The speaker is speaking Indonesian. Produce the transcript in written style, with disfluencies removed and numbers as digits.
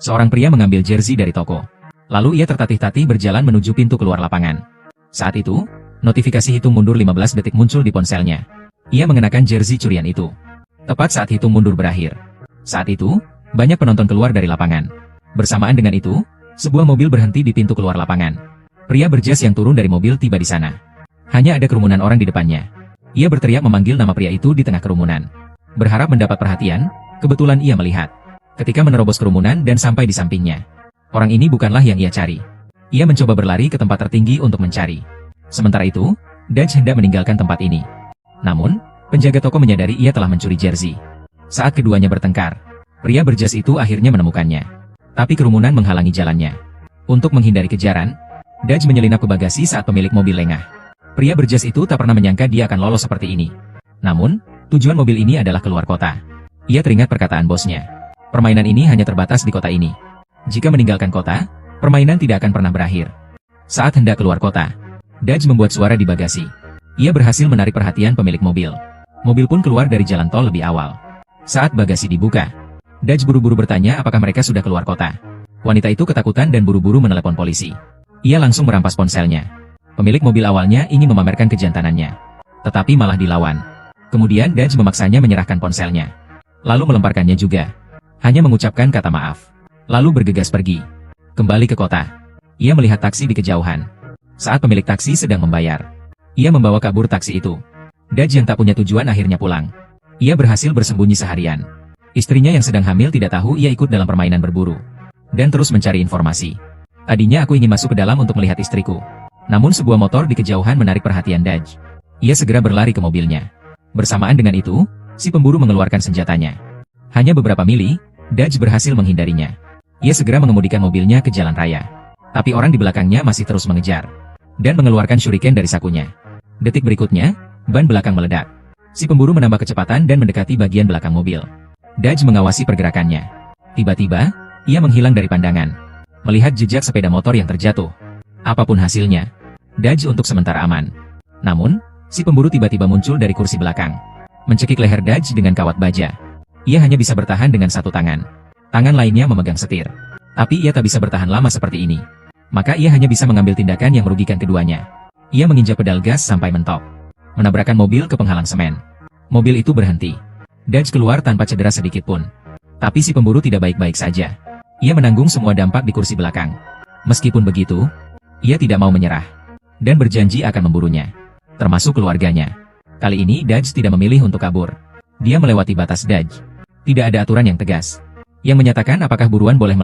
Seorang pria mengambil jersey dari toko. Lalu ia tertatih-tatih berjalan menuju pintu keluar lapangan. Saat itu, notifikasi hitung mundur 15 detik muncul di ponselnya. Ia mengenakan jersey curian itu. Tepat saat hitung mundur berakhir. Saat itu, banyak penonton keluar dari lapangan. Bersamaan dengan itu, sebuah mobil berhenti di pintu keluar lapangan. Pria berjas yang turun dari mobil tiba di sana. Hanya ada kerumunan orang di depannya. Ia berteriak memanggil nama pria itu di tengah kerumunan. Berharap mendapat perhatian, kebetulan ia melihat. Ketika menerobos kerumunan dan sampai di sampingnya. Orang ini bukanlah yang ia cari. Ia mencoba berlari ke tempat tertinggi untuk mencari. Sementara itu, Dutch hendak meninggalkan tempat ini. Namun, penjaga toko menyadari ia telah mencuri jersey. Saat keduanya bertengkar, pria berjas itu akhirnya menemukannya. Tapi kerumunan menghalangi jalannya. Untuk menghindari kejaran, Dutch menyelinap ke bagasi saat pemilik mobil lengah. Pria berjas itu tak pernah menyangka dia akan lolos seperti ini. Namun, tujuan mobil ini adalah keluar kota. Ia teringat perkataan bosnya. Permainan ini hanya terbatas di kota ini. Jika meninggalkan kota, permainan tidak akan pernah berakhir. Saat hendak keluar kota, Dutch membuat suara di bagasi. Ia berhasil menarik perhatian pemilik mobil. Mobil pun keluar dari jalan tol lebih awal. Saat bagasi dibuka, Dutch buru-buru bertanya apakah mereka sudah keluar kota. Wanita itu ketakutan dan buru-buru menelepon polisi. Ia langsung merampas ponselnya. Pemilik mobil awalnya ingin memamerkan kejantanannya. Tetapi malah dilawan. Kemudian Dutch memaksanya menyerahkan ponselnya. Lalu melemparkannya juga. Hanya mengucapkan kata maaf. Lalu bergegas pergi. Kembali ke kota. Ia melihat taksi di kejauhan. Saat pemilik taksi sedang membayar, ia membawa kabur taksi itu. Dutch yang tak punya tujuan akhirnya pulang. Ia berhasil bersembunyi seharian. Istrinya yang sedang hamil tidak tahu ia ikut dalam permainan berburu. Dan terus mencari informasi. Tadinya aku ingin masuk ke dalam untuk melihat istriku. Namun sebuah motor di kejauhan menarik perhatian Dutch. Ia segera berlari ke mobilnya. Bersamaan dengan itu, si pemburu mengeluarkan senjatanya. Hanya beberapa mili, Dutch berhasil menghindarinya. Ia segera mengemudikan mobilnya ke jalan raya. Tapi orang di belakangnya masih terus mengejar. Dan mengeluarkan shuriken dari sakunya. Detik berikutnya, ban belakang meledak. Si pemburu menambah kecepatan dan mendekati bagian belakang mobil. Dutch mengawasi pergerakannya. Tiba-tiba, ia menghilang dari pandangan. Melihat jejak sepeda motor yang terjatuh. Apapun hasilnya, Dutch untuk sementara aman. Namun, si pemburu tiba-tiba muncul dari kursi belakang. Mencekik leher Dutch dengan kawat baja. Ia hanya bisa bertahan dengan satu tangan. Tangan lainnya memegang setir. Tapi ia tak bisa bertahan lama seperti ini. Maka ia hanya bisa mengambil tindakan yang merugikan keduanya. Ia menginjak pedal gas sampai mentok. Menabrakkan mobil ke penghalang semen. Mobil itu berhenti. Dutch keluar tanpa cedera sedikit pun. Tapi si pemburu tidak baik-baik saja. Ia menanggung semua dampak di kursi belakang. Meskipun begitu, ia tidak mau menyerah. Dan berjanji akan memburunya. Termasuk keluarganya. Kali ini Dutch tidak memilih untuk kabur. Dia melewati batas Dutch. Tidak ada aturan yang tegas. Yang menyatakan apakah buruan boleh